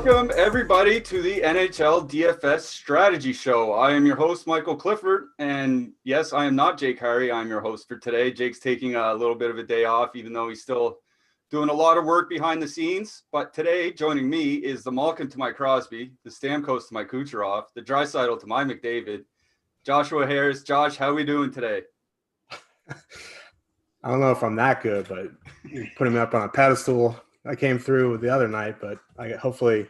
Welcome, everybody, to the Nhl Dfs Strategy Show. I am your host, Michael Clifford, and yes, I am not Jake Harry. I'm your host for today. Jake's taking a little bit of a day off, even though he's still doing a lot of work behind the scenes. But today, joining me is the Malkin to my Crosby, the Stamkos to my Kucherov, the Draisaitl to my McDavid, Joshua Harris. Josh, how are we doing today? I don't know if I'm that good, but you're putting me up on a pedestal. I came through the other night, but I hopefully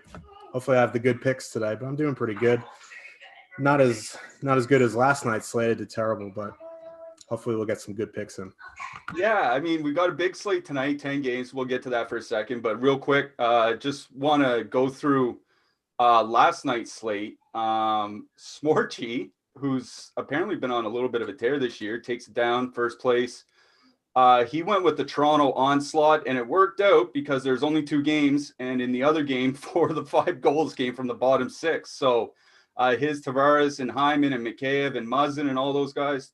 I have the good picks today. But I'm doing pretty good. Not as good as last night's slate. I did terrible, but hopefully we'll get some good picks in. Yeah, I mean, we got a big slate tonight, 10 games. We'll get to that for a second. But real quick, just want to go through last night's slate. Smorchy, who's apparently been on a little bit of a tear this year, takes it down, first place. He went with the Toronto Onslaught, and it worked out because there's only 2 games, and in the other game, 4 of the 5 goals came from the bottom 6. So his Tavares and Hyman and Mikheyev and Muzzin and all those guys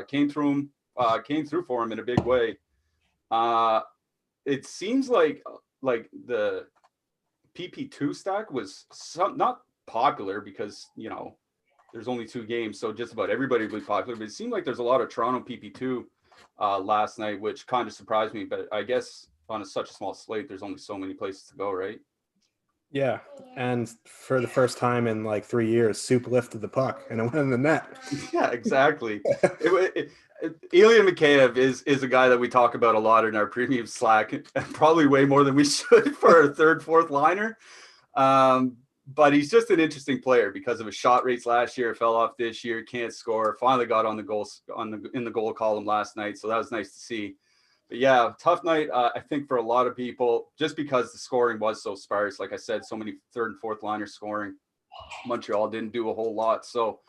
came through for him in a big way. It seems like the PP2 stack was not popular because, you know, there's only 2 games, so just about everybody will be popular. But it seemed like there's a lot of Toronto PP2 last night, which kind of surprised me. But I guess on such a small slate, there's only so many places to go, right? Yeah, and for the first time in like 3 years, Soup lifted the puck and it went in the net. Yeah, exactly. Ilya Mikheyev is a guy that we talk about a lot in our premium Slack, probably way more than we should for a third, fourth liner. But he's just an interesting player because of his shot rates last year. Fell off this year, can't score. Finally got on the goals in the goal column last night, so that was nice to see. But yeah, tough night, I think, for a lot of people, just because the scoring was so sparse. Like I said, so many third and fourth liners scoring. Montreal didn't do a whole lot, so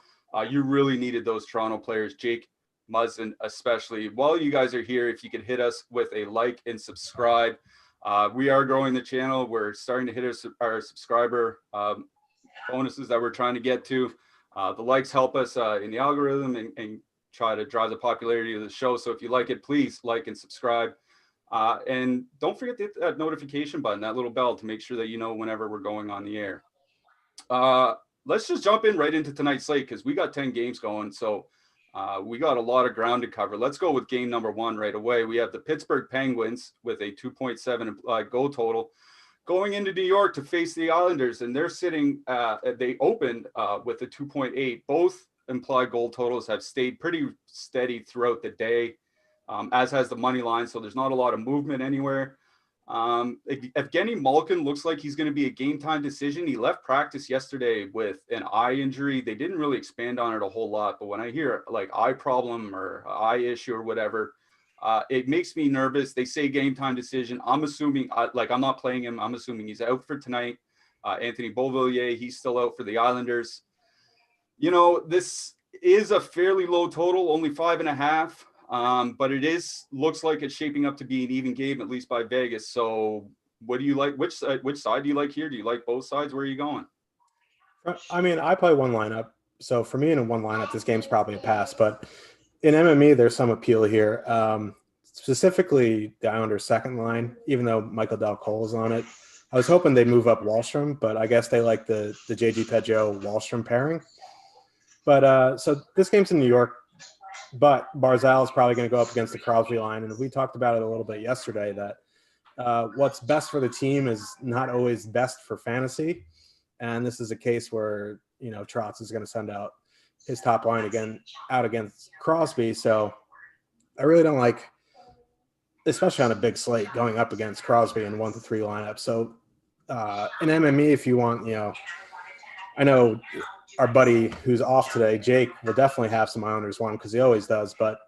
you really needed those Toronto players, Jake, Muzzin especially. While you guys are here, if you could hit us with a like and subscribe. We are growing the channel. We're starting to hit our subscriber bonuses that we're trying to get to. The likes help us in the algorithm and try to drive the popularity of the show. So if you like it, please like and subscribe. And don't forget to hit that notification button, that little bell, to make sure that you know whenever we're going on the air. Let's just jump in right into tonight's slate because we got 10 games going. So we got a lot of ground to cover. Let's go with game number 1 right away. We have the Pittsburgh Penguins with a 2.7 goal total going into New York to face the Islanders, and they're sitting. They opened with a 2.8. Both implied goal totals have stayed pretty steady throughout the day, as has the money line. So there's not a lot of movement anywhere. Evgeny Malkin looks like he's going to be a game time decision. He left practice yesterday with an eye injury. They didn't really expand on it a whole lot, but when I hear like eye problem or eye issue or whatever, it makes me nervous. They say game time decision. I'm assuming I'm not playing him. I'm assuming he's out for tonight. Anthony Beauvillier, he's still out for the Islanders. You know, this is a fairly low total, only 5.5. But looks like it's shaping up to be an even game, at least by Vegas. So what do you like? Which side do you like here? Do you like both sides? Where are you going? I mean, I play one lineup. So for me in one lineup, this game's probably a pass. But in MME, there's some appeal here. Specifically, the Islanders' second line, even though Michael Del Cole is on it. I was hoping they'd move up Wahlstrom, but I guess they like the JG Pedro-Wahlstrom pairing. But so this game's in New York. But Barzal is probably going to go up against the Crosby line. And we talked about it a little bit yesterday that what's best for the team is not always best for fantasy. And this is a case where, you know, Trotz is going to send out his top line out against Crosby. So I really don't like, especially on a big slate, going up against Crosby in 1-3 lineup. So in MME, if you want, you know, I know our buddy who's off today, Jake, will definitely have some Islanders one because he always does. But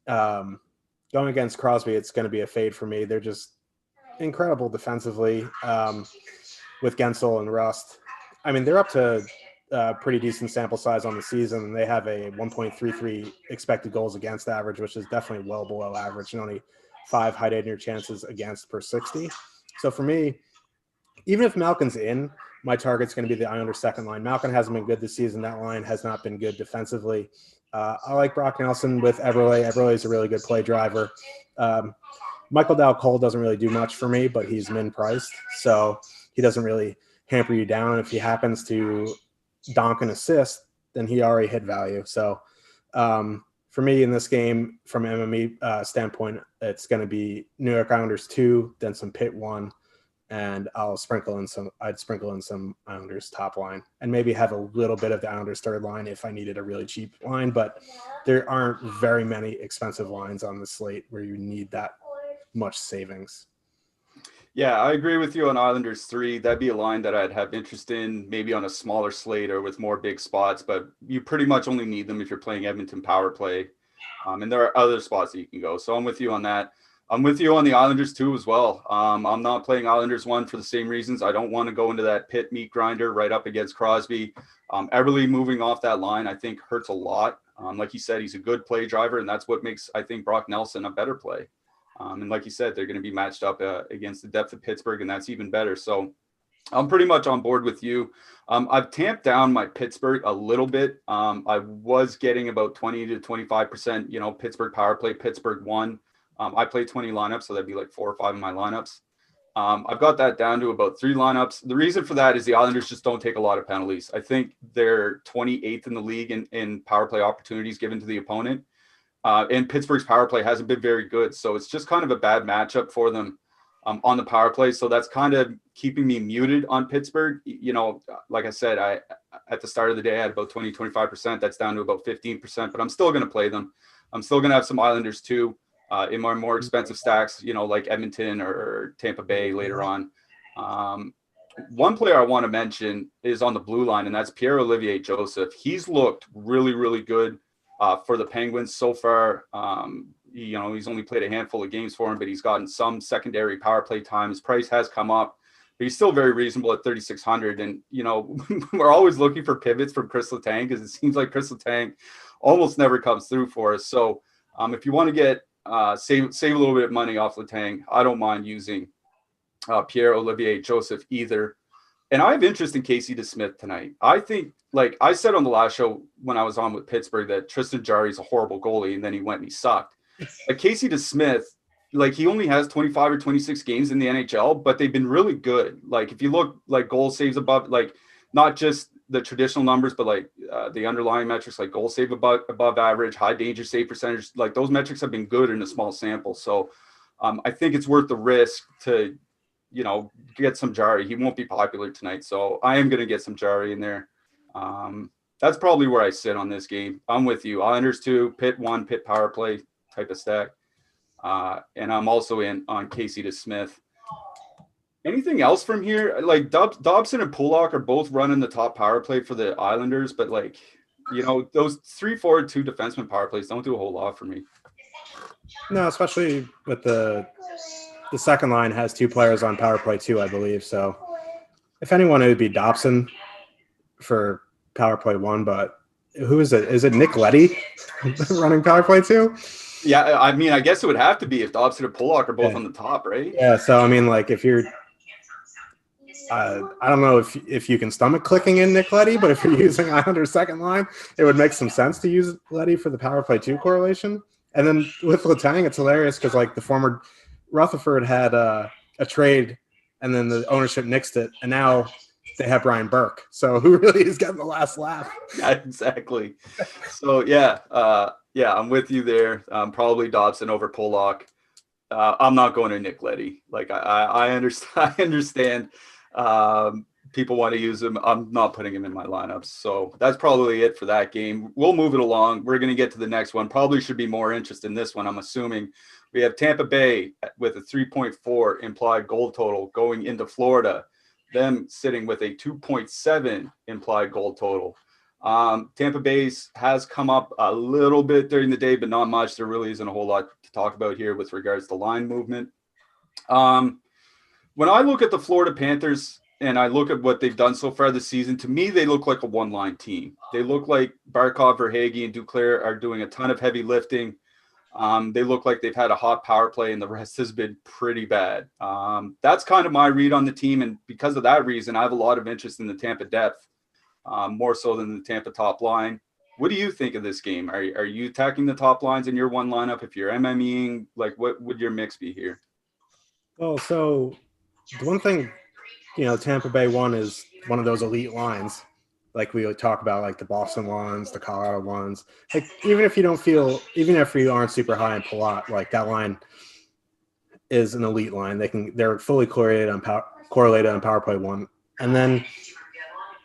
going against Crosby, it's going to be a fade for me. They're just incredible defensively with Gensel and Rust. I mean, they're up to a pretty decent sample size on the season, and they have a 1.33 expected goals against average, which is definitely well below average, and only 5 high danger chances against per 60. So for me, even if Malkin's in, my target's going to be the Islanders' second line. Malkin hasn't been good this season. That line has not been good defensively. I like Brock Nelson with Eberle. Eberle is a really good play driver. Michael Dal Cole doesn't really do much for me, but he's min-priced. So he doesn't really hamper you down. If he happens to donk an assist, then he already hit value. So for me in this game, from MME standpoint, it's going to be New York Islanders 2, then some Pitt 1, and I'd sprinkle in some Islanders top line, and maybe have a little bit of the Islanders third line if I needed a really cheap line. But there aren't very many expensive lines on the slate where you need that much savings. Yeah, I agree with you on Islanders 3. That'd be a line that I'd have interest in, maybe on a smaller slate or with more big spots, but you pretty much only need them if you're playing Edmonton power play. And there are other spots that you can go. So I'm with you on that. I'm with you on the Islanders 2 as well. I'm not playing Islanders 1 for the same reasons. I don't want to go into that pit meat grinder right up against Crosby. Everly moving off that line, I think, hurts a lot. Like you said, he's a good play driver, and that's what makes, I think, Brock Nelson a better play. And like you said, they're going to be matched up against the depth of Pittsburgh, and that's even better. So I'm pretty much on board with you. I've tamped down my Pittsburgh a little bit. I was getting about 20 to 25%, Pittsburgh power play, Pittsburgh 1. I play 20 lineups, so that'd be like 4 or 5 of my lineups. I've got that down to about 3 lineups. The reason for that is the Islanders just don't take a lot of penalties. I think they're 28th in the league in power play opportunities given to the opponent. And Pittsburgh's power play hasn't been very good. So it's just kind of a bad matchup for them on the power play. So that's kind of keeping me muted on Pittsburgh. Like I said, at the start of the day, I had about 20, 25%. That's down to about 15%, but I'm still going to play them. I'm still going to have some Islanders too. In my more expensive stacks, like Edmonton or Tampa Bay later on. One player I want to mention is on the blue line, and that's Pierre-Olivier Joseph. He's looked really, really good for the Penguins so far. He's only played a handful of games for him, but he's gotten some secondary power play time. His price has come up, but he's still very reasonable at 3,600. And, we're always looking for pivots from Chris Letang because it seems like Chris Letang almost never comes through for us. So if you want to get save a little bit of money off Letang, I don't mind using Pierre-Olivier Joseph either. And I have interest in Casey DeSmith tonight. I think, like I said on the last show when I was on with Pittsburgh, that Tristan Jarry is a horrible goalie, and then he went and he sucked. Like Casey DeSmith, like he only has 25 or 26 games in the NHL, but they've been really good. Like if you look like goal saves above, like not just the traditional numbers, but like the underlying metrics, like goal save above average, high danger save percentage, like those metrics have been good in a small sample. So I think it's worth the risk to, get some Jarry. He won't be popular tonight, so I am going to get some Jarry in there. That's probably where I sit on this game. I'm with you. Islanders 2, Pitt 1, Pitt power play type of stack. And I'm also in on Casey DeSmith. Anything else from here? Like Dobson and Pullock are both running the top power play for the Islanders, but those 3-4-2 defenseman power plays don't do a whole lot for me. No, especially with the second line has 2 players on power play too, I believe. So if anyone, it would be Dobson for power play 1, but who is it? Is it Nick Leddy running power play 2? Yeah, I mean, I guess it would have to be if Dobson and Pullock are both on the top, right? Yeah, so I mean, like if you're I don't know if you can stomach clicking in Nick Leddy, but if you're using Islanders second line, it would make some sense to use Leddy for the power play 2 correlation. And then with Letang, it's hilarious because like the former Rutherford had a trade, and then the ownership nixed it, and now they have Brian Burke. So who really is getting the last laugh? Yeah, exactly. So yeah, I'm with you there. Probably Dobson over Pullock. I'm not going to Nick Leddy. Like I understand. People want to use him. I'm not putting him in my lineups. So that's probably it for that game. We'll move it along. We're going to get to the next one. Probably should be more interest in this one. I'm assuming we have Tampa Bay with a 3.4 implied goal total going into Florida, them sitting with a 2.7 implied goal total. Tampa Bay has come up a little bit during the day, but not much. There really isn't a whole lot to talk about here with regards to line movement. When I look at the Florida Panthers and I look at what they've done so far this season, to me, they look like a one-line team. They look like Barkov, Verhaeghe, and Duclair are doing a ton of heavy lifting. They look like they've had a hot power play, and the rest has been pretty bad. That's kind of my read on the team, and because of that reason, I have a lot of interest in the Tampa depth, more so than the Tampa top line. What do you think of this game? Are you attacking the top lines in your one lineup? If you're MMEing, like what would your mix be here? Well, so the one thing Tampa Bay one is one of those elite lines. Like we talk about, like the Boston ones, the Colorado ones. Like even if you aren't super high in Palat, like that line is an elite line. They're fully correlated on power play one. And then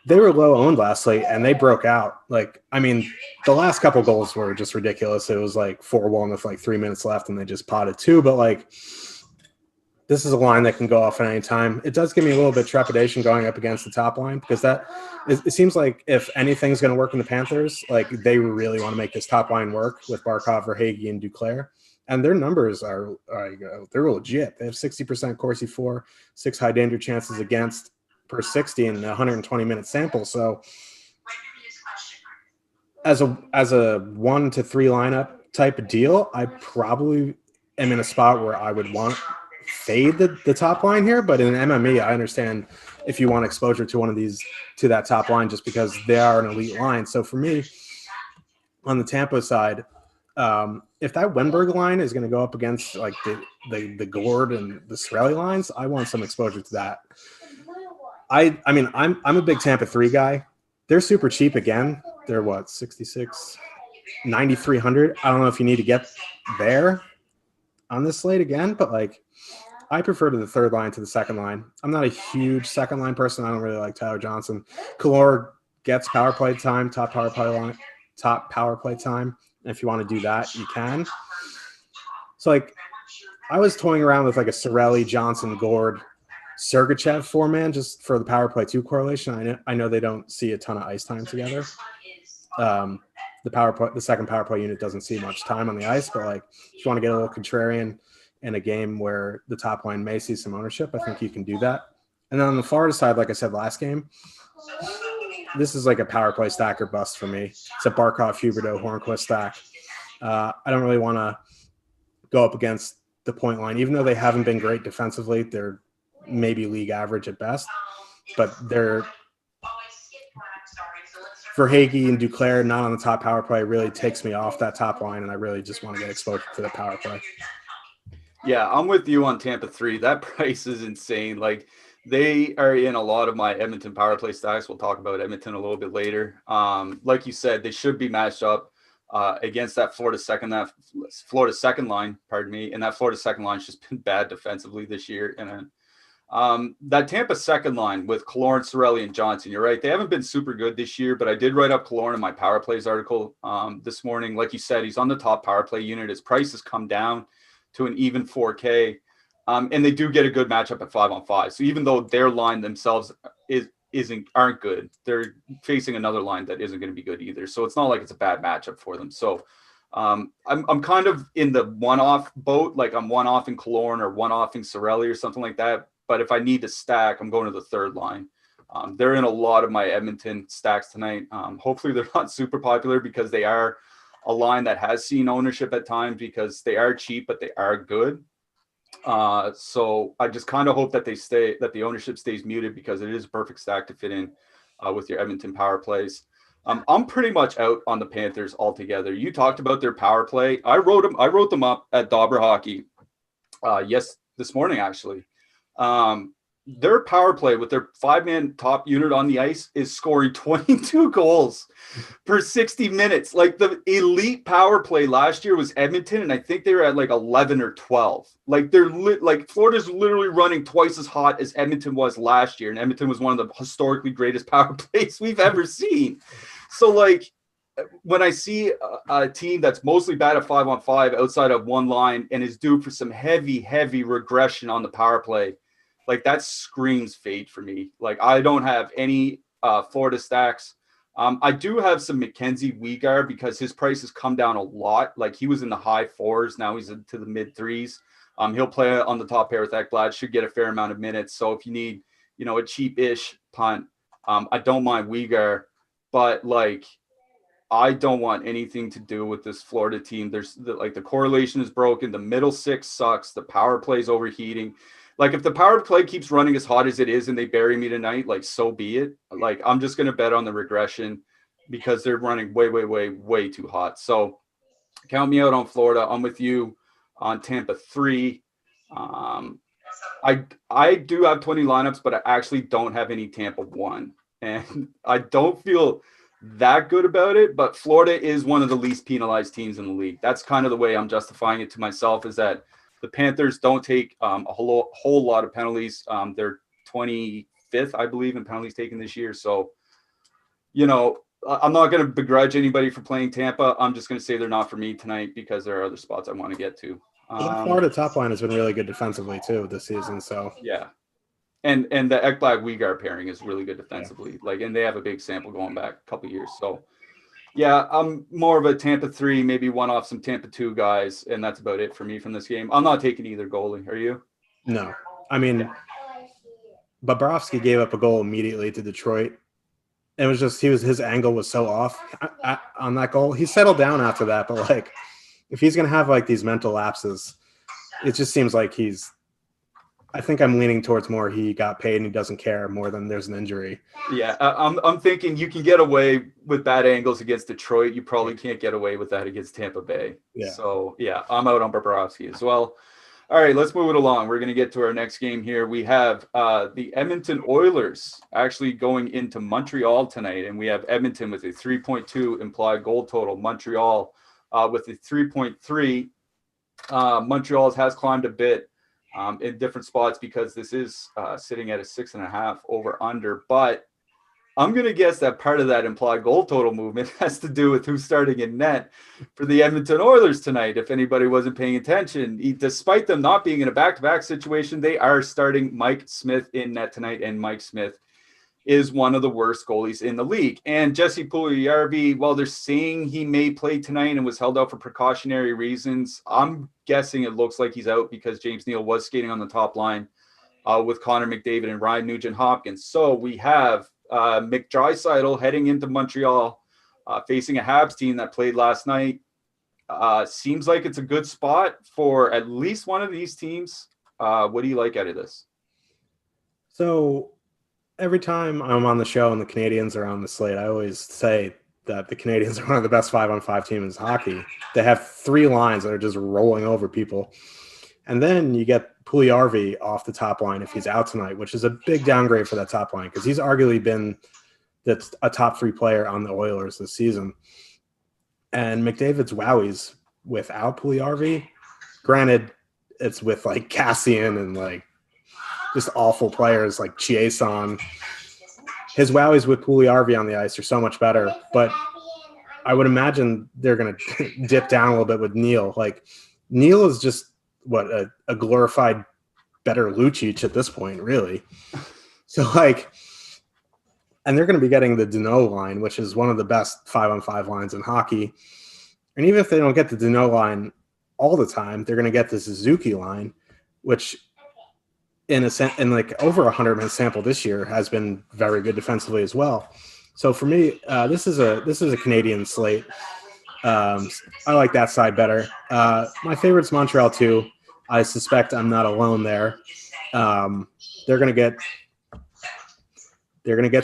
they were low owned last night and they broke out. Like, I mean, the last couple goals were just ridiculous. It was like 4-1 with like 3 minutes left and they just potted two. But like, this is a line that can go off at any time. It does give me a little bit of trepidation going up against the top line because it seems like if anything's going to work in the Panthers, like they really want to make this top line work with Barkov, Verhaeghe, and Duclair. And their numbers are they're legit. They have 60% Corsi for, 6 high danger chances against per 60 in a 120-minute sample. So as a 1 to 3 lineup type of deal, I probably am in a spot where I would want fade the top line here. But in MME, I understand if you want exposure to one of these, to that top line, just because they are an elite line. So for me, on the Tampa side, if that Wenberg line is going to go up against like the Gord and the Cirelli lines, I want some exposure to that. I mean, I'm a big Tampa 3 guy. They're super cheap again. They're what, 66, 9,300. I don't know if you need to get there on this slate again, but like I prefer to the third line to the second line. I'm not a huge second line person. I don't really like Tyler Johnson. Kallor gets power play time, top power play time. And if you want to do that, you can. So like I was toying around with like a Cirelli, Johnson, Gord, Sergachev 4-man just for the power play 2 correlation. I know they don't see a ton of ice time together. The second power play unit doesn't see much time on the ice, but like if you want to get a little contrarian in a game where the top line may see some ownership, I think you can do that. And then on the Florida side, like I said last game, this is like a power play stack or bust for me. It's a Barkov, Huberdeau, Hornquist stack. I don't really want to go up against the point line, even though they haven't been great defensively. They're maybe league average at best, but they're Verhaeghe and Duclair not on the top power play really takes me off that top line, and I really just want to get exposure to the power play. Yeah, I'm with you on Tampa 3. That price is insane. Like they are in a lot of my Edmonton power play stacks. We'll talk about Edmonton a little bit later. Like you said, they should be matched up against that Florida second line, pardon me. And that Florida second line's just been bad defensively this year. And that Tampa second line with Kallor, Cirelli, and Johnson, you're right. They haven't been super good this year, but I did write up Kallor in my power plays article this morning. Like you said, he's on the top power play unit. His price has come down to an even 4K. And they do get a good matchup at 5-on-5. So even though their line themselves aren't good, they're facing another line that isn't going to be good either. So it's not like it's a bad matchup for them. So I'm kind of in the one-off boat, like I'm one-off in Kallorn or one-off in Cirelli or something like that. But if I need to stack, I'm going to the third line. They're in a lot of my Edmonton stacks tonight. Hopefully they're not super popular because they are a line that has seen ownership at times because they are cheap, but they are good. So I just kind of hope that the ownership stays muted because it is a perfect stack to fit in with your Edmonton power plays. I'm pretty much out on the Panthers altogether. You talked about their power play. I wrote them up at Dobber Hockey. This morning actually. Their power play with their 5-man top unit on the ice is scoring 22 goals per 60 minutes. Like the elite power play last year was Edmonton, and I think they were at like 11 or 12. Like Florida's literally running twice as hot as Edmonton was last year, and Edmonton was one of the historically greatest power plays we've ever seen. So like when I see a team that's mostly bad at 5-on-5 outside of one line and is due for some heavy regression on the power play, like that screams fade for me. Like I don't have any Florida stacks. I do have some Mackenzie Weegar because his price has come down a lot. Like he was in the high 4s. Now he's into the mid 3s. He'll play on the top pair with Ekblad, should get a fair amount of minutes. So if you need, a cheap-ish punt, I don't mind Weegar, but like, I don't want anything to do with this Florida team. The correlation is broken. The middle 6 sucks. The power play is overheating. Like if the power play keeps running as hot as it is and they bury me tonight, like so be it. Like I'm just going to bet on the regression because they're running way too hot. So count me out on Florida. I'm with you on Tampa 3. I do have 20 lineups, but I actually don't have any Tampa 1. And I don't feel that good about it, but Florida is one of the least penalized teams in the league. That's kind of the way I'm justifying it to myself, is that the Panthers don't take a whole lot of penalties. They're 25th, I believe, in penalties taken this year. So, I'm not going to begrudge anybody for playing Tampa. I'm just going to say they're not for me tonight because there are other spots I want to get to. The Florida top line has been really good defensively too this season. So yeah. And the Ekblad-Weegar pairing is really good defensively. And they have a big sample going back a couple years. So, yeah, I'm more of a Tampa 3, maybe one off some Tampa 2 guys, and that's about it for me from this game. I'm not taking either goalie. Are you? No. I mean, Bobrovsky gave up a goal immediately to Detroit. It was just his angle was so off on that goal. He settled down after that, but if he's going to have these mental lapses, it just seems like I think I'm leaning towards more he got paid and he doesn't care more than there's an injury. Yeah, I'm thinking you can get away with bad angles against Detroit. You probably can't get away with that against Tampa Bay. Yeah. So, yeah, I'm out on Bobrovsky as well. All right, let's move it along. We're going to get to our next game here. We have the Edmonton Oilers actually going into Montreal tonight, and we have Edmonton with a 3.2 implied goal total. Montreal with a 3.3. Montreal has climbed a bit in different spots because this is sitting at a 6.5 over under. But I'm going to guess that part of that implied goal total movement has to do with who's starting in net for the Edmonton Oilers tonight. If anybody wasn't paying attention, despite them not being in a back-to-back situation, they are starting Mike Smith in net tonight, and Mike Smith is one of the worst goalies in the league. And Jesse Puljujarvi, while they're saying he may play tonight and was held out for precautionary reasons, I'm guessing it looks like he's out because James Neal was skating on the top line with Connor McDavid and Ryan Nugent-Hopkins. So we have Mick Draisaitl heading into Montreal, facing a Habs team that played last night. Seems like it's a good spot for at least one of these teams. What do you like out of this? So every time I'm on the show and the Canadiens are on the slate, I always say that the Canadiens are one of the best 5-on-5 teams in hockey. They have 3 lines that are just rolling over people. And then you get Puljujarvi off the top line if he's out tonight, which is a big downgrade for that top line because he's arguably been a top 3 player on the Oilers this season. And McDavid's wowies without Puljujarvi, granted, it's with Cassian and just awful players like Chiasson. His wowies with Puljujarvi on the ice are so much better, but I would imagine they're going to dip down a little bit with Neal. Neal is just a glorified better Lucic at this point, really. So and they're going to be getting the Danault line, which is one of the best 5-on-5 lines in hockey. And even if they don't get the Danault line all the time, they're going to get the Suzuki line, which in over 100-minute sample this year has been very good defensively as well. So for me, this is a Canadian slate. I like that side better. My favorite's Montreal too. I suspect I'm not alone there. They're gonna get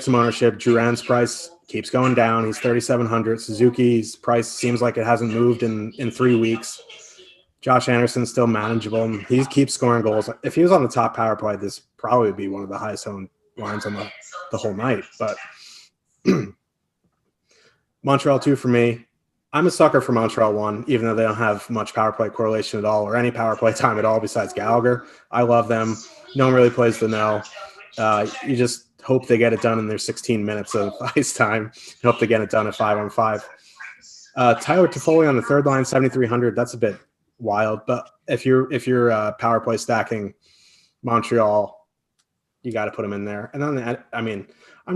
some ownership. Duran's price keeps going down. He's 3,700. Suzuki's price seems like it hasn't moved in 3 weeks. Josh Anderson's still manageable. He keeps scoring goals. If he was on the top power play, this probably would be one of the highest owned lines on the whole night. But Montreal 2 for me. I'm a sucker for Montreal 1, even though they don't have much power play correlation at all or any power play time at all besides Gallagher. I love them. No one really plays the no. You just hope they get it done in their 16 minutes of ice time. You hope they get it done at 5-on-5. Tyler Toffoli on the third line, 7,300. That's a bit wild, but if you're power play stacking Montreal, you got to put them in there. And then I'm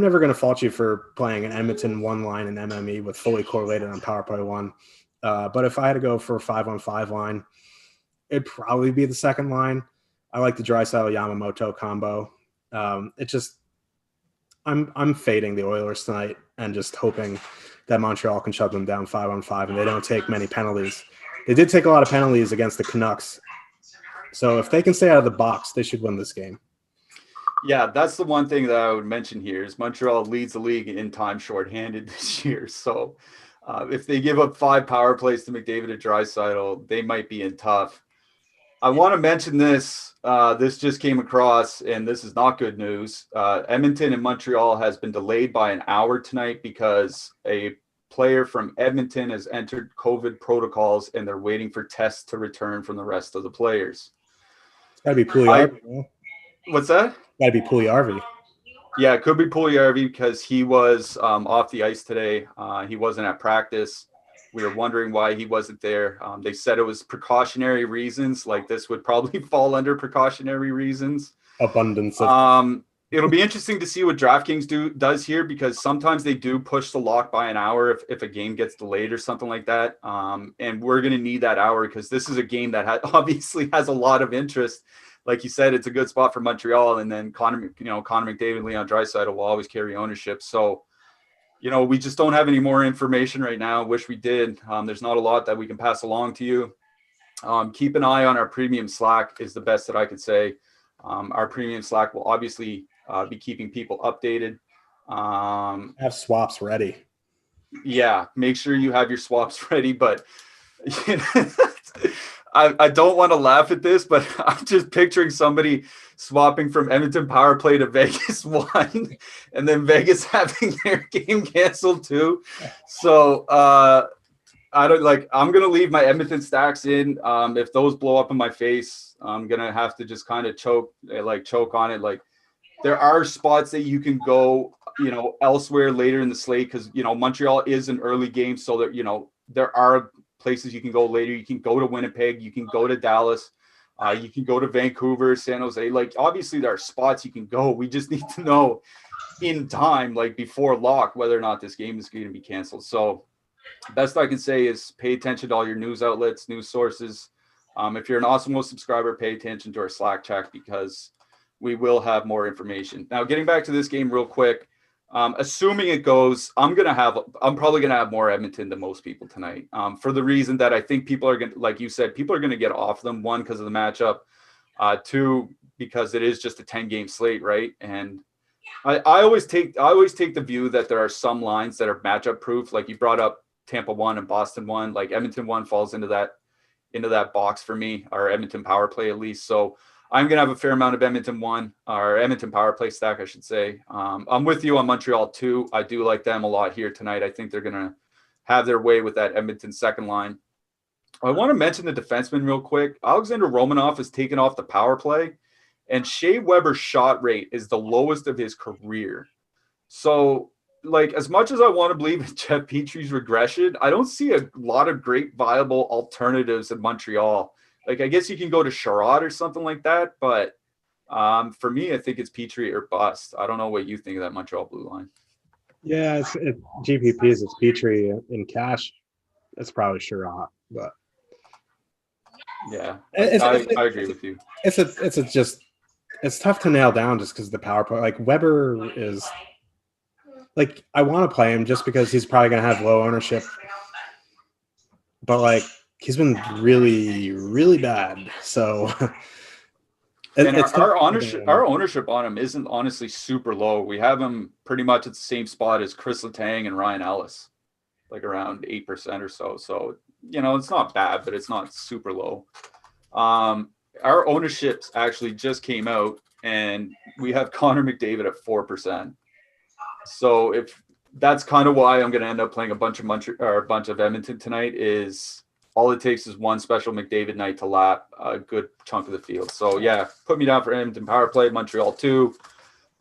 never going to fault you for playing an Edmonton 1 line in MME with fully correlated on power play 1. But if I had to go for a 5-on-5 line, it'd probably be the second line. I like the Draisaitl Yamamoto combo. I'm fading the Oilers tonight and just hoping that Montreal can shut them down 5-on-5 and they don't take many penalties. They did take a lot of penalties against the Canucks. So if they can stay out of the box, they should win this game. Yeah, that's the one thing that I would mention here is Montreal leads the league in time shorthanded this year. So if they give up 5 power plays to McDavid and Draisaitl, they might be in tough. I want to mention this. This just came across, and this is not good news. Edmonton and Montreal has been delayed by an hour tonight because a player from Edmonton has entered COVID protocols, and they're waiting for tests to return from the rest of the players. It's got to be Puljujärvi. What's that? Got to be Puljujärvi. Yeah, it could be Puljujärvi because he was off the ice today. He wasn't at practice. We were wondering why he wasn't there. They said it was precautionary reasons. Like this would probably fall under precautionary reasons. Abundance of. It'll be interesting to see what DraftKings does here because sometimes they do push the lock by an hour if a game gets delayed or something like that. And we're going to need that hour because this is a game that obviously has a lot of interest. Like you said, it's a good spot for Montreal, and then Connor McDavid, Leon Draisaitl will always carry ownership. So, we just don't have any more information right now. Wish we did. There's not a lot that we can pass along to you. Keep an eye on our premium Slack is the best that I could say. Our premium Slack will obviously be keeping people updated. Have swaps ready. Yeah, make sure you have your swaps ready. But I don't want to laugh at this, but I'm just picturing somebody swapping from Edmonton power play to Vegas 1 and then Vegas having their game canceled too. So I'm going to leave my Edmonton stacks in. If those blow up in my face, I'm going to have to just kind of choke on it. Like there are spots that you can go, elsewhere later in the slate because, Montreal is an early game. So that, there are places you can go later. You can go to Winnipeg. You can go to Dallas. You can go to Vancouver, San Jose. Like, obviously, there are spots you can go. We just need to know in time, like before lock, whether or not this game is going to be canceled. So best I can say is pay attention to all your news outlets, news sources. If you're an Awesemo subscriber, pay attention to our Slack chat because we will have more information. Now, getting back to this game real quick, assuming it goes, I'm probably going to have more Edmonton than most people tonight for the reason that I think people are going to, like you said, people are going to get off them. 1, because of the matchup. 2, because it is just a 10-game slate, right? And I always take the view that there are some lines that are matchup proof. Like you brought up Tampa 1 and Boston 1, like Edmonton 1 falls into that box for me, or Edmonton power play at least. So I'm going to have a fair amount of Edmonton 1, or Edmonton power play stack, I should say. I'm with you on Montreal 2. I do like them a lot here tonight. I think they're going to have their way with that Edmonton second line. I want to mention the defenseman real quick. Alexander Romanov has taken off the power play, and Shea Weber's shot rate is the lowest of his career. So, like, as much as I want to believe in Jeff Petry's regression, I don't see a lot of great viable alternatives in Montreal. Like, I guess you can go to Sherrod or something like that, but for me, I think it's Petry or bust. I don't know what you think of that Montreal blue line. Yeah, it's GPPs. It's Petry in cash. It's probably Sherrod, but yeah, I agree with you. It's tough to nail down just because the power play. Like Weber is, like, I want to play him just because he's probably going to have low ownership, but like, he's been really, really bad. So, our ownership on him isn't honestly super low. We have him pretty much at the same spot as Chris Letang and Ryan Ellis, like around 8% or so. So, it's not bad, but it's not super low. Our ownerships actually just came out, and we have Connor McDavid at 4%. So if that's kind of why I'm going to end up playing a bunch of Edmonton tonight is. All it takes is one special McDavid night to lap a good chunk of the field. So, yeah, put me down for Edmonton power play, Montreal 2.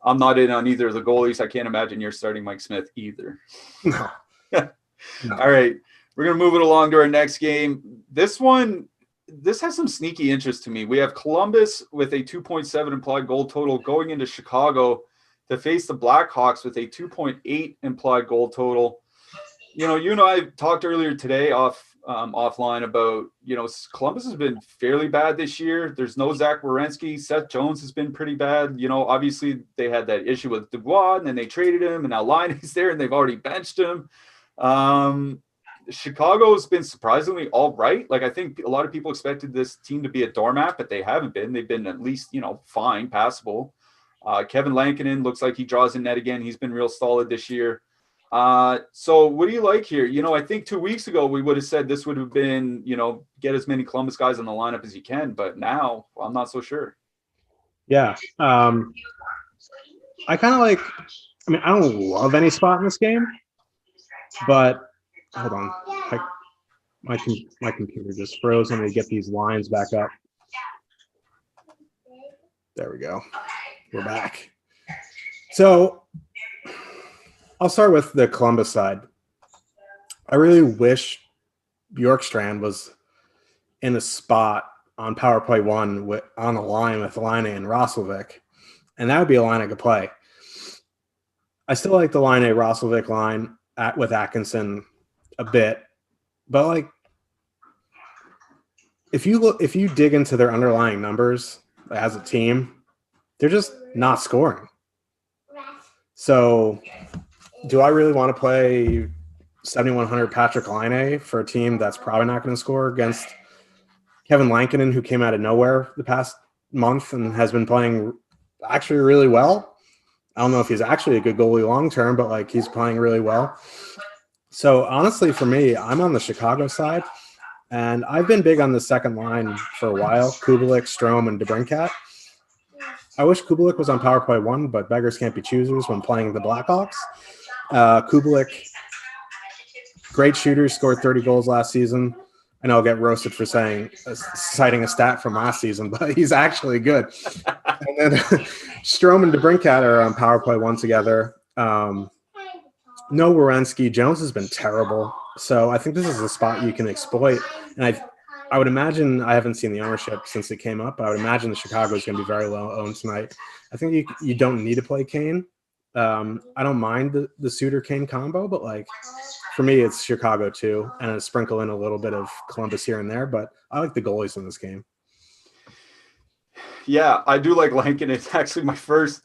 I'm not in on either of the goalies. I can't imagine you're starting Mike Smith either. No. All right, we're going to move it along to our next game. This has some sneaky interest to me. We have Columbus with a 2.7 implied goal total going into Chicago to face the Blackhawks with a 2.8 implied goal total. You and I talked earlier today offline about, Columbus has been fairly bad this year. There's no Zach Werenski. Seth Jones has been pretty bad. Obviously they had that issue with Dubois, and then they traded him, and now Liney's there, and they've already benched him. Chicago's been surprisingly all right. Like, I think a lot of people expected this team to be a doormat, but they haven't been. They've been at least, fine, passable. Kevin Lankinen looks like he draws in net again. He's been real solid this year. So what do you like here? I think 2 weeks ago we would have said this would have been, get as many Columbus guys in the lineup as you can. But now I'm not so sure. Yeah. I kind of like, I mean, I don't love any spot in this game, but hold on. My computer just froze. Let me get these lines back up. There we go. We're back. So I'll start with the Columbus side. I really wish Bjorkstrand was in a spot on power play 1 on a line with Laine and Roslovic, and that would be a line I could play. I still like the Laine Roslovic line with Atkinson a bit, but like if you dig into their underlying numbers as a team, they're just not scoring. So do I really want to play 7,100 Patrick Laine for a team that's probably not going to score against Kevin Lankinen, who came out of nowhere the past month and has been playing actually really well? I don't know if he's actually a good goalie long-term, but like he's playing really well. So honestly, for me, I'm on the Chicago side, and I've been big on the second line for a while, Kubalik, Strome, and DeBrincat. I wish Kubalik was on power play 1, but beggars can't be choosers when playing the Blackhawks. Kubalik, great shooter, scored 30 goals last season. I know I'll get roasted for citing a stat from last season, but he's actually good. And then Strome and DeBrincat are on power play 1 together. No Werenski. Jones has been terrible. So I think this is a spot you can exploit. And I would imagine, I haven't seen the ownership since it came up, but I would imagine the Chicago is going to be very low owned tonight. I think you don't need to play Kane. I don't mind the Suter-Kane combo, but like for me, it's Chicago too, and I sprinkle in a little bit of Columbus here and there, but I like the goalies in this game. Yeah, I do like Lankin. It's actually my first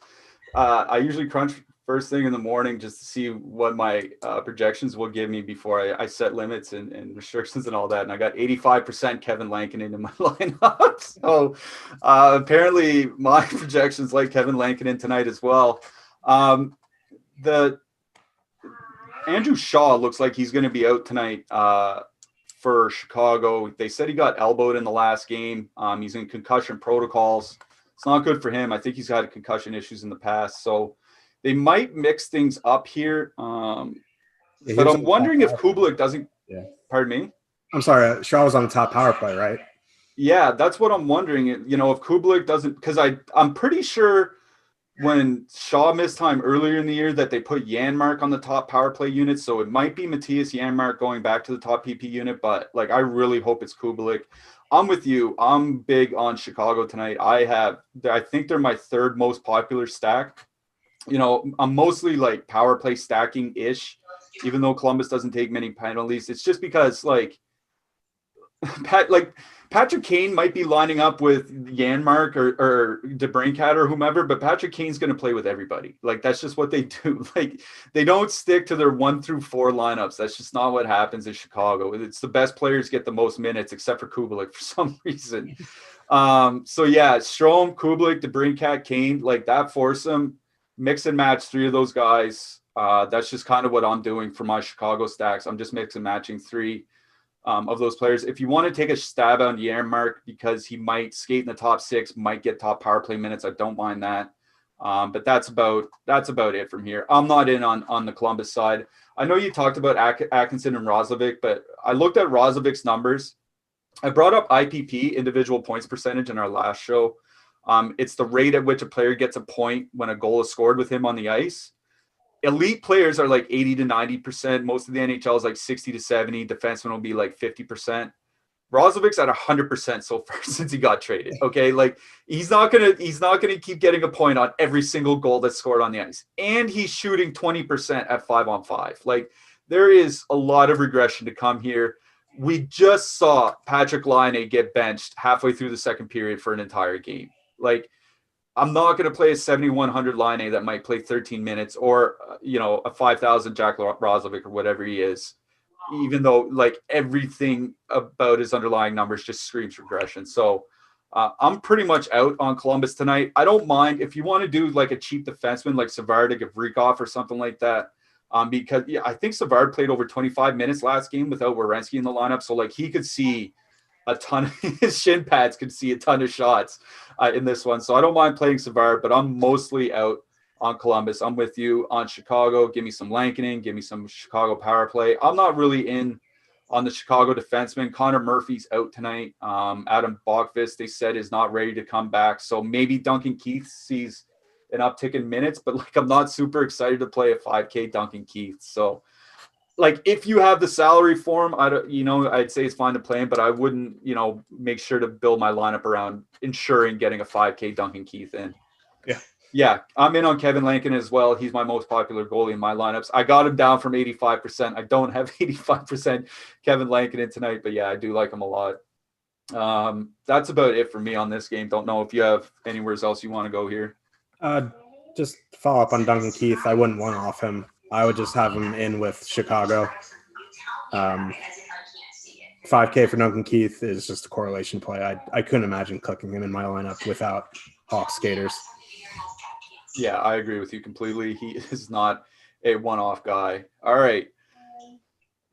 I usually crunch first thing in the morning just to see what my projections will give me before I set limits and restrictions and all that. And I got 85% Kevin Lankinen in my lineup. So apparently my projections like Kevin Lankinen tonight as well. The Andrew Shaw looks like he's going to be out tonight for Chicago. They said he got elbowed in the last game. He's in concussion protocols. It's not good for him. I think he's had concussion issues in the past. So they might mix things up here. But I'm wondering if Kubalik doesn't – pardon me? I'm sorry. Shaw was on the top power play, right? Yeah, that's what I'm wondering. If Kubalik doesn't – because I'm pretty sure – when Shaw missed time earlier in the year that they put Janmark on the top power play unit. So it might be Matthias Janmark going back to the top PP unit, but like, I really hope it's Kubalik. I'm with you. I'm big on Chicago tonight. I think they're my third most popular stack. I'm mostly like power play stacking ish, even though Columbus doesn't take many penalties. It's just because like Patrick Kane might be lining up with Janmark or DeBrincat or whomever, but Patrick Kane's going to play with everybody. Like, that's just what they do. Like, they don't stick to their 1 through 4 lineups. That's just not what happens in Chicago. It's the best players get the most minutes, except for Kubalik for some reason. So yeah, Strome, Kubalik, DeBrincat, Kane, like that foursome, mix and match 3 of those guys. That's just kind of what I'm doing for my Chicago stacks. I'm just mix and matching 3 of those players. If you want to take a stab on Janmark because he might skate in the top 6, might get top power play minutes, I don't mind that. But that's about it from here. I'm not in on the Columbus side. I know you talked about Atkinson and Roslovic, but I looked at Roslovic's numbers. I brought up IPP, individual points percentage, in our last show. It's the rate at which a player gets a point when a goal is scored with him on the ice. Elite players are like 80 to 90%. Most of the NHL is like 60 to 70. Defensemen will be like 50%. Roslovic's at 100% so far since he got traded. Okay, like he's not gonna keep getting a point on every single goal that's scored on the ice, and he's shooting 20% at 5-on-5. Like, there is a lot of regression to come here. We just saw Patrick Laine get benched halfway through the second period for an entire game. Like, I'm not going to play a 7,100 Laine that might play 13 minutes or, a 5,000 Jack Roslovic or whatever he is, even though like everything about his underlying numbers just screams regression. So I'm pretty much out on Columbus tonight. I don't mind if you want to do like a cheap defenseman like Savard to Gavrikov or something like that. Because I think Savard played over 25 minutes last game without Werenski in the lineup. So like he could see a ton of his shin pads could see a ton of shots in this one. So I don't mind playing Savard, but I'm mostly out on Columbus. I'm with you on Chicago. Give me some Lankinen. Give me some Chicago power play. I'm not really in on the Chicago defenseman. Connor Murphy's out tonight. Adam Bogfist, they said, is not ready to come back. So maybe Duncan Keith sees an uptick in minutes, but like I'm not super excited to play a 5K Duncan Keith. So like if you have the salary for him, I'd say it's fine to play him, but I wouldn't, make sure to build my lineup around ensuring getting a 5K Duncan Keith in. Yeah. Yeah, I'm in on Kevin Lankinen as well. He's my most popular goalie in my lineups. I got him down from 85%. I don't have 85% Kevin Lankinen tonight, but yeah, I do like him a lot. That's about it for me on this game. Don't know if you have anywhere else you want to go here. Just follow up on Duncan Keith. I wouldn't want off him. I would just have him in with Chicago. 5K for Duncan Keith is just a correlation play. I couldn't imagine clicking him in my lineup without Hawks skaters. Yeah, I agree with you completely. He is not a one-off guy. All right.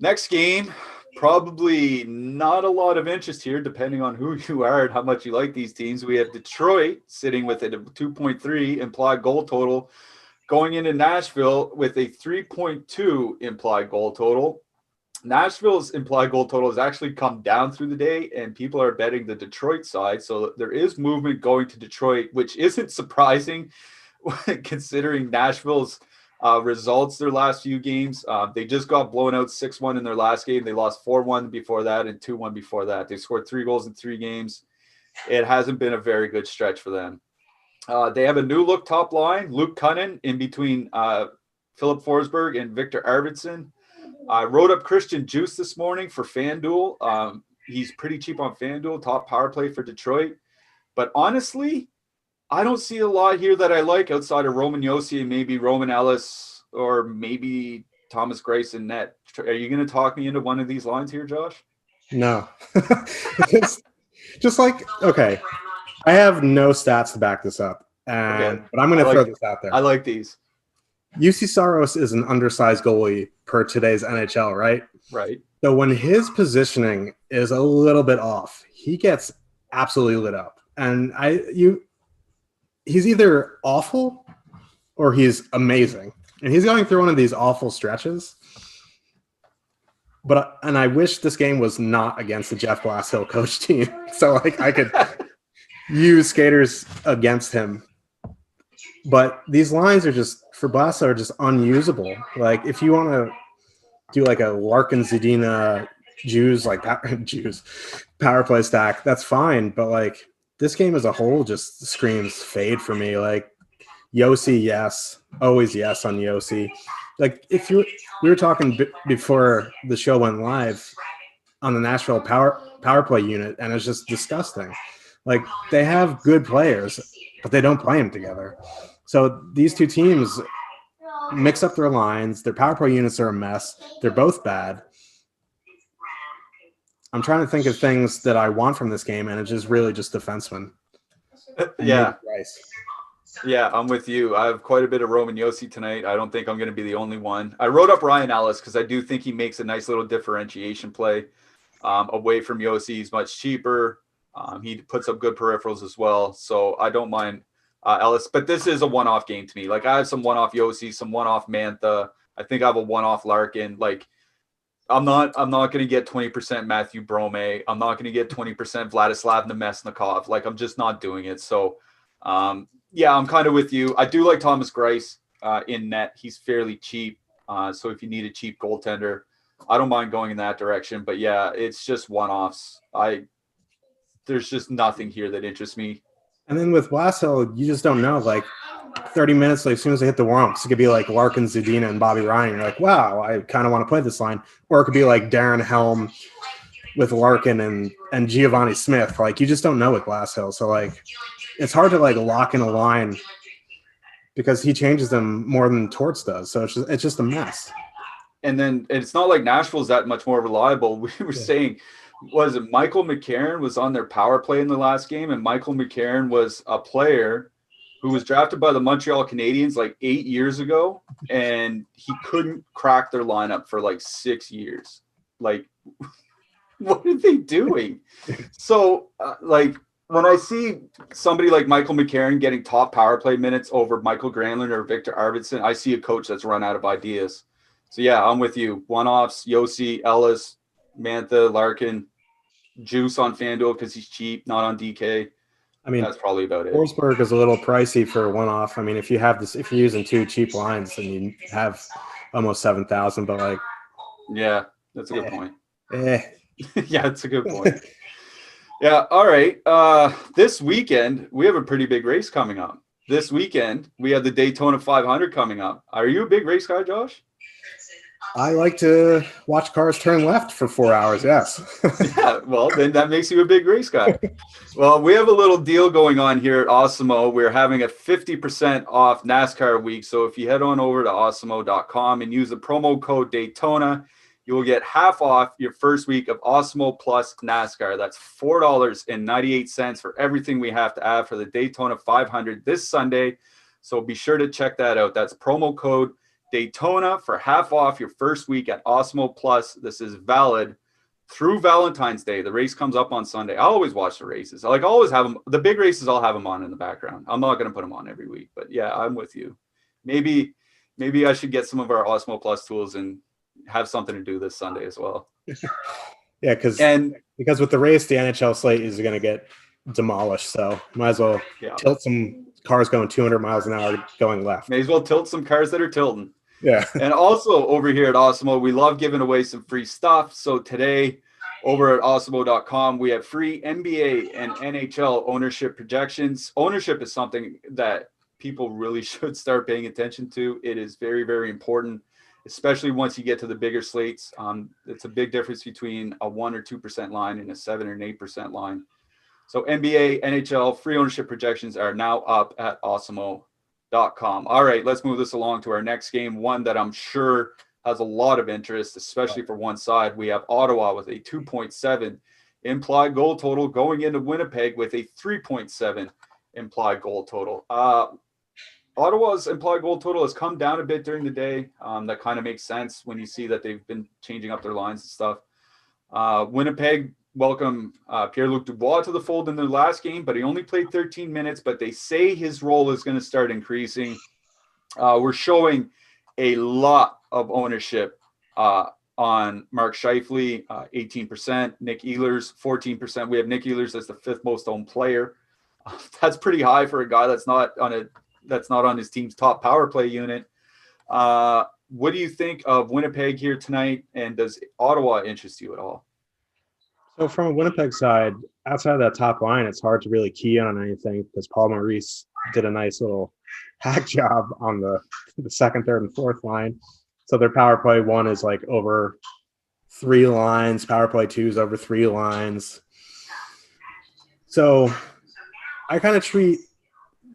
Next game, probably not a lot of interest here, depending on who you are and how much you like these teams. We have Detroit sitting with a 2.3 implied goal total, going into Nashville with a 3.2 implied goal total. Nashville's implied goal total has actually come down through the day, and people are betting the Detroit side. So there is movement going to Detroit, which isn't surprising considering Nashville's results their last few games. They just got blown out 6-1 in their last game. They lost 4-1 before that and 2-1 before that. They scored 3 goals in 3 games. It hasn't been a very good stretch for them. They have a new look top line, Luke Cunnin in between Philip Forsberg and Victor Arvidsson. I wrote up Christian Juice this morning for FanDuel. He's pretty cheap on FanDuel, top power play for Detroit. But honestly, I don't see a lot here that I like outside of Roman Josi and maybe Roman Ellis or maybe Thomas Greiss in net. Are you going to talk me into one of these lines here, Josh? No. just like, okay, I have no stats to back this up, but I'm going to throw this out there. I like these. UC Saros is an undersized goalie per today's NHL, right? Right. So when his positioning is a little bit off, he gets absolutely lit up. And he's either awful or he's amazing. And he's going through one of these awful stretches. And I wish this game was not against the Jeff Glasshill coach team. So like I could use skaters against him. But these lines are just, for Glasshill, are just unusable. Like if you want to do like a Larkin Zadina Jews power play stack, that's fine. But like this game as a whole just screams fade for me. Like Josi, yes, always yes on Josi. Like we were talking before the show went live on the Nashville power play unit, and it's just disgusting. Like they have good players, but they don't play them together. So these two teams mix up their lines. Their power play units are a mess. They're both bad. I'm trying to think of things that I want from this game, and it's just really just defensemen. Yeah. Yeah, I'm with you. I have quite a bit of Roman Josi tonight. I don't think I'm going to be the only one. I wrote up Ryan Ellis because I do think he makes a nice little differentiation play away from Josi. He's much cheaper. He puts up good peripherals as well. So I don't mind Ellis. But this is a one-off game to me. Like I have some one-off Josi, some one-off Mantha. I think I have a one-off Larkin. Like I'm not going to get 20% Matthew Brome. I'm not going to get 20% Vladislav Nemesnikov. Like I'm just not doing it. So yeah, I'm kind of with you. I do like Thomas Greiss in net. He's fairly cheap. So if you need a cheap goaltender, I don't mind going in that direction. But yeah, it's just one-offs. There's just nothing here that interests me. And then with Glasshill, you just don't know. Like 30 minutes, like as soon as they hit the warm-ups, it could be like Larkin, Zadina, and Bobby Ryan. You're like, wow, I kind of want to play this line. Or it could be like Darren Helm with Larkin and Giovanni Smith. Like you just don't know with Glasshill. So like it's hard to like lock in a line because he changes them more than Torts does. So it's just a mess. And then it's not like Nashville's that much more reliable. We were saying, was it Michael McCarron was on their power play in the last game, and Michael McCarron was a player who was drafted by the Montreal Canadiens like 8 years ago, and he couldn't crack their lineup for like 6 years. Like What are they doing? So, like, when I see somebody like Michael McCarron getting top power play minutes over Michael Granlund or Victor Arvidsson, I see a coach that's run out of ideas. So, yeah, I'm with you. One-offs, Yossi, Ellis, Mantha, Larkin, Juice on FanDuel because he's cheap, not on DK. I mean, that's probably about it. Forsberg is a little pricey for a one-off. I mean, if you're using two cheap lines, then you have almost 7,000. But like, yeah, that's a good point. Yeah, it's a good point. Yeah. All right. This weekend we have a pretty big race coming up. This weekend we have the Daytona 500 coming up. Are you a big race guy, Josh? I like to watch cars turn left for 4 hours. Yes. Yeah. Well, then that makes you a big race guy. Well, we have a little deal going on here at Awesemo. We're having a 50% off NASCAR week. So if you head on over to awesemo.com and use the promo code Daytona, you will get half off your first week of Awesemo plus NASCAR. That's $4.98 for everything we have to add for the Daytona 500 this Sunday. So be sure to check that out. That's promo code Daytona for half off your first week at Awesemo Plus. This is valid through Valentine's Day. The race comes up on Sunday. I always watch the races. I always have them. The big races, I'll have them on in the background. I'm not going to put them on every week, but yeah, I'm with you. Maybe I should get some of our Awesemo Plus tools and have something to do this Sunday as well. Yeah, because with the race, the NHL slate is going to get demolished. So might as well tilt some cars going 200 miles an hour going left. May as well tilt some cars that are tilting. Yeah. And also over here at Awesemo, we love giving away some free stuff. So today over at awesemo.com, we have free NBA and NHL ownership projections. Ownership is something that people really should start paying attention to. It is very, very important, especially once you get to the bigger slates. It's a big difference between a 1 or 2% line and a 7 or an 8% line. So NBA, NHL, free ownership projections are now up at awesemo.com. All right, let's move this along to our next game, one that I'm sure has a lot of interest, especially for one side. We have Ottawa with a 2.7 implied goal total going into Winnipeg with a 3.7 implied goal total. Ottawa's implied goal total has come down a bit during the day. That kind of makes sense when you see that they've been changing up their lines and stuff. Winnipeg welcome Pierre-Luc Dubois to the fold in their last game, but he only played 13 minutes, but they say his role is going to start increasing. We're showing a lot of ownership on Mark Scheifele, 18%, Nick Ehlers, 14%. We have Nick Ehlers as the fifth most owned player. That's pretty high for a guy that's not on his team's top power play unit. What do you think of Winnipeg here tonight, and does Ottawa interest you at all? So from a Winnipeg side, outside of that top line, it's hard to really key on anything because Paul Maurice did a nice little hack job on the second, third, and fourth line. So their power play one is like over 3 lines. Power play two is over 3 lines. So I kind of treat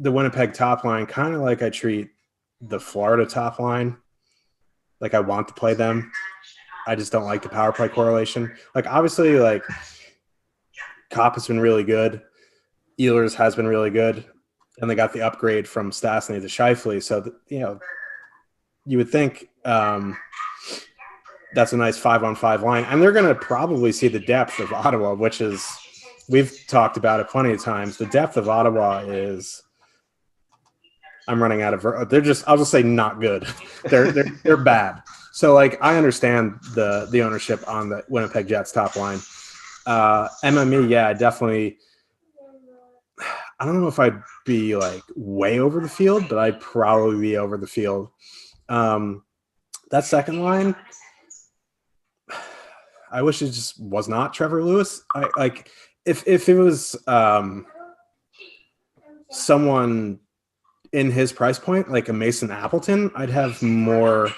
the Winnipeg top line kind of like I treat the Florida top line. Like I want to play them. I just don't like the power play correlation. Like obviously, like Kopp has been really good. Ehlers has been really good. And they got the upgrade from Stastny to Scheifele. So, you would think that's a nice 5-on-5 line. And they're going to probably see the depth of Ottawa, which is, we've talked about it plenty of times. The depth of Ottawa is, I'm running out of, they're just, I'll just say not good. They're bad. So, like, I understand the ownership on the Winnipeg Jets top line. MME, yeah, definitely. I don't know if I'd be, like, way over the field, but I'd probably be over the field. That second line, I wish it just was not Trevor Lewis. If it was someone in his price point, like a Mason Appleton, I'd have more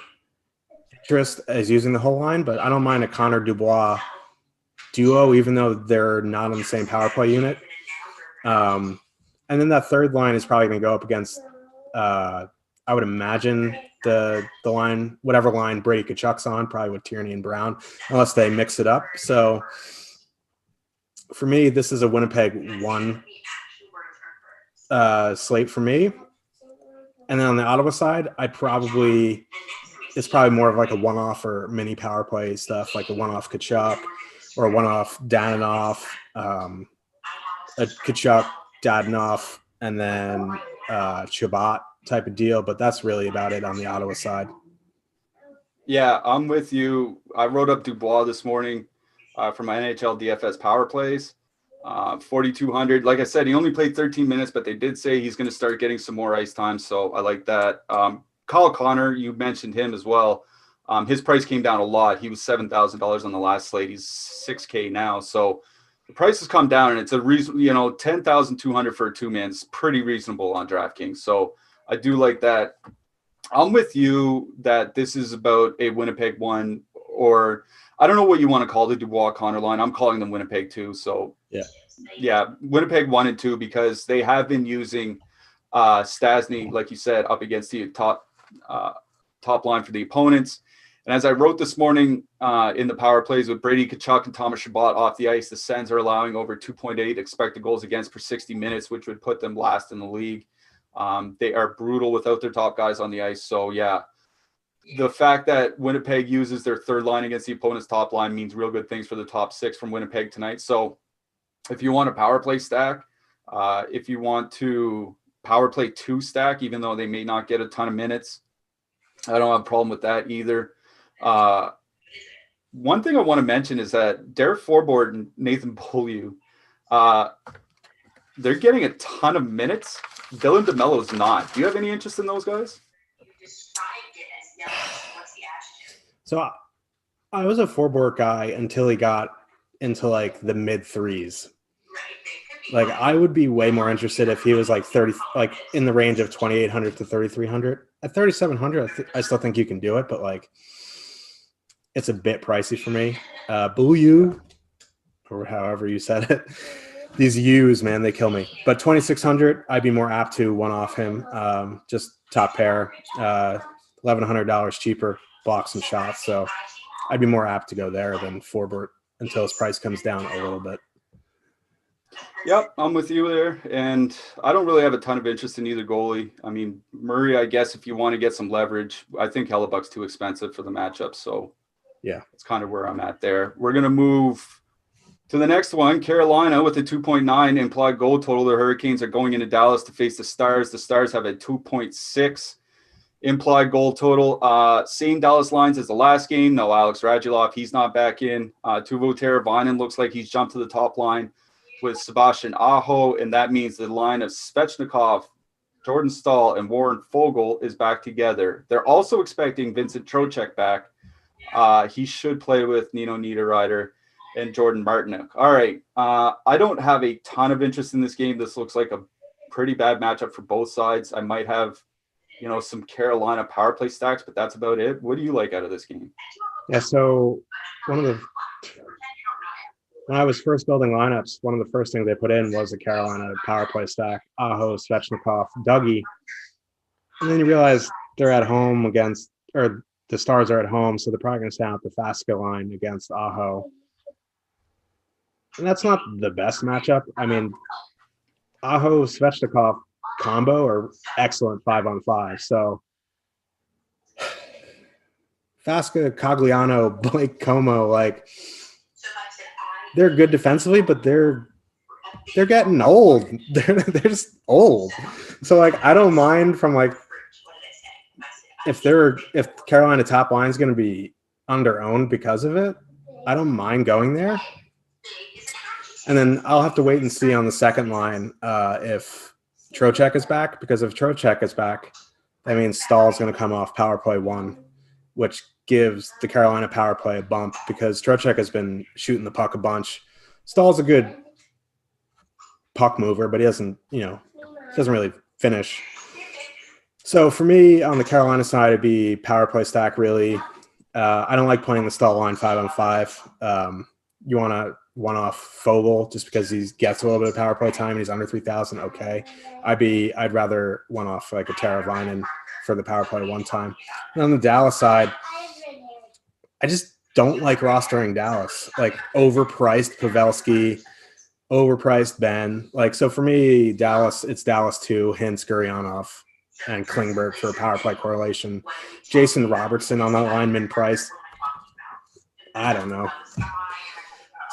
interest as using the whole line, but I don't mind a Connor Dubois duo, even though they're not on the same power play unit. And then that third line is probably going to go up against, I would imagine, the line, whatever line Brady Tkachuk's on, probably with Tierney and Brown, unless they mix it up. So for me, this is a Winnipeg 1 slate for me. And then on the Ottawa side, it's probably more of like a one-off or mini power play stuff, like a one-off Tkachuk, or a one-off Dananoff, a Kachuk, Dadanoff, and then Chabot type of deal. But that's really about it on the Ottawa side. Yeah, I'm with you. I wrote up Dubois this morning for my NHL DFS power plays. 4,200. Like I said, he only played 13 minutes, but they did say he's going to start getting some more ice time. So I like that. Kyle Connor, you mentioned him as well. His price came down a lot. He was $7,000 on the last slate. He's $6K now. So the price has come down, and it's a reason, 10,200 for a two-man is pretty reasonable on DraftKings. So I do like that. I'm with you that this is about a Winnipeg one, or I don't know what you want to call the Dubois Connor line. I'm calling them Winnipeg 2. So yeah, Winnipeg 1 and 2, because they have been using Stastny, like you said, up against the top line for the opponents. And as I wrote this morning in the power plays with Brady Tkachuk and Thomas Chabot off the ice, the Sens are allowing over 2.8 expected goals against per 60 minutes, which would put them last in the league. They are brutal without their top guys on the ice. So yeah, the fact that Winnipeg uses their third line against the opponent's top line means real good things for the top 6 from Winnipeg tonight. So if you want a power play stack, if you want to power play 2 stack, even though they may not get a ton of minutes, I don't have a problem with that either. One thing I want to mention is that Derek Forbort and Nathan Beaulieu, they're getting a ton of minutes. Dylan DeMello's not. Do you have any interest in those guys? So I was a Forbort guy until he got into like the mid 3s. Like I would be way more interested if he was like 30, like in the range of 2,800 to 3,300. At 3,700, I still think you can do it, but like it's a bit pricey for me. Beaulieu, or however you said it. These U's, man, they kill me. But 2,600, I'd be more apt to one off him. Just top pair, $1,100 cheaper, blocks and shots. So I'd be more apt to go there than Forbort until his price comes down a little bit. Yep, I'm with you there. And I don't really have a ton of interest in either goalie. I mean, Murray, I guess if you want to get some leverage, I think Hellebuck's too expensive for the matchup. So yeah, that's kind of where I'm at there. We're going to move to the next one. Carolina with a 2.9 implied goal total. The Hurricanes are going into Dallas to face the Stars. The Stars have a 2.6 implied goal total. Same Dallas lines as the last game. No Alex Radulov. He's not back in. Teuvo Teravainen looks like he's jumped to the top line with Sebastian Aho, and that means the line of Svechnikov, Jordan Staal, and Warren Fogle is back together. They're also expecting Vincent Trocheck back. He should play with Nino Niederreiter and Jordan Martinook. All right. I don't have a ton of interest in this game. This looks like a pretty bad matchup for both sides. I might have, some Carolina power play stacks, but that's about it. What do you like out of this game? Yeah, so when I was first building lineups, one of the first things they put in was a Carolina power play stack, Aho, Svechnikov, Dougie. And then you realize they're at home or the Stars are at home, so they're probably going to stand out the Fasca line against Aho. And that's not the best matchup. I mean, Aho, Svechnikov combo are excellent 5-on-5. So Fasca, Cogliano, Blake Como, like they're good defensively, but they're getting old. They're just old. So like I don't mind from like if Carolina top line is going to be under-owned because of it, I don't mind going there. And then I'll have to wait and see on the second line if Trocheck is back, because if Trocheck is back, that means Stahl's going to come off power play 1, which gives the Carolina power play a bump because Trocheck has been shooting the puck a bunch. Stahl's a good puck mover, but he doesn't really finish. So for me on the Carolina side, it'd be power play stack really. I don't like playing the Stahl line 5-on-5. You want to one off Fogle just because he gets a little bit of power play time and he's under 3,000. Okay. I'd rather one off like a Teravainen for the power play 1 time. And on the Dallas side, I just don't like rostering Dallas. Like overpriced Pavelski, overpriced Ben. Like, so for me, it's Dallas 2, Hintz, Gurionov, and Klingberg for a power play correlation. Jason Robertson on that line, min price. I don't know.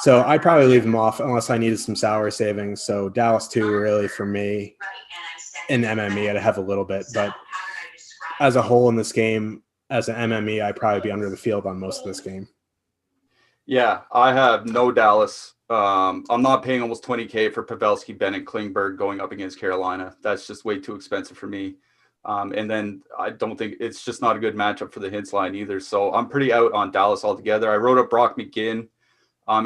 So I'd probably leave them off unless I needed some salary savings. So Dallas 2 really for me. In MME, I'd have a little bit, but as a whole in this game, as an MME, I'd probably be under the field on most of this game. Yeah, I have no Dallas. I'm not paying almost $20K for Pavelski, Bennett, Klingberg going up against Carolina. That's just way too expensive for me. And then I don't think it's just not a good matchup for the Hintz line either. So I'm pretty out on Dallas altogether. I wrote up Brock McGinn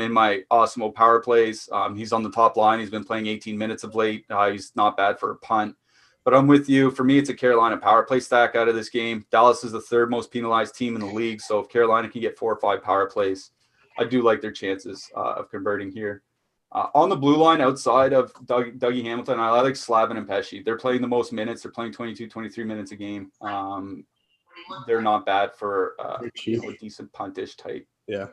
in my Awesemo power plays. He's on the top line. He's been playing 18 minutes of late. He's not bad for a punt. But I'm with you. For me, it's a Carolina power play stack out of this game. Dallas is the third most penalized team in the league. So if Carolina can get 4 or 5 power plays, I do like their chances of converting here. On the blue line, outside of Dougie Hamilton, I like Slavin and Pesci. They're playing the most minutes. They're playing 22, 23 minutes a game. They're not bad for a decent puntish type. Yeah.